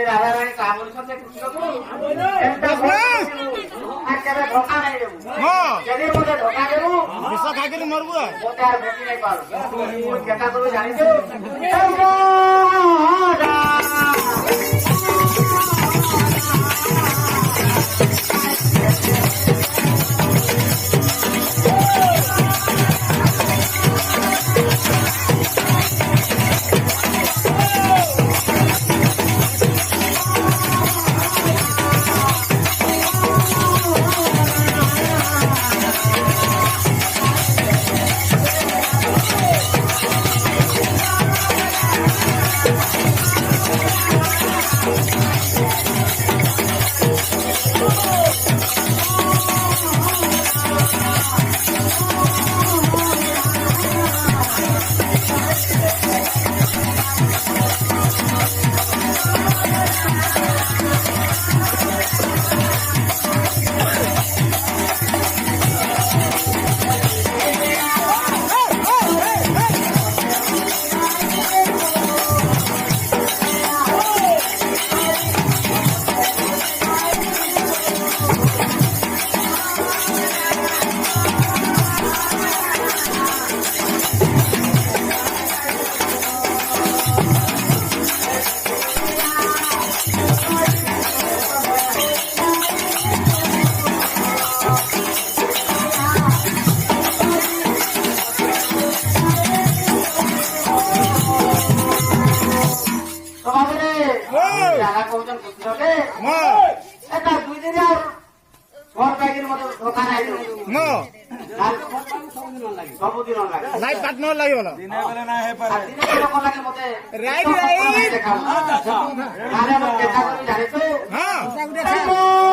राधा रानी कामुल से कुछ को केबे धोखा नहीं देबू हां यदि मुझे धोखा देबू विष खाके मरबू मो तार भेटी नहीं पालू केता तो जानि दे लाइट पार्ट न लागि होला दिने बेला ना हे पर दिने बेला को लागि मते राइट राइट खाने में देखा को जाने तो हां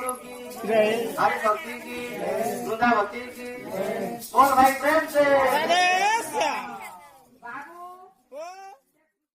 हरि भक्ति की वृंदावती की बोल भाई प्रेम से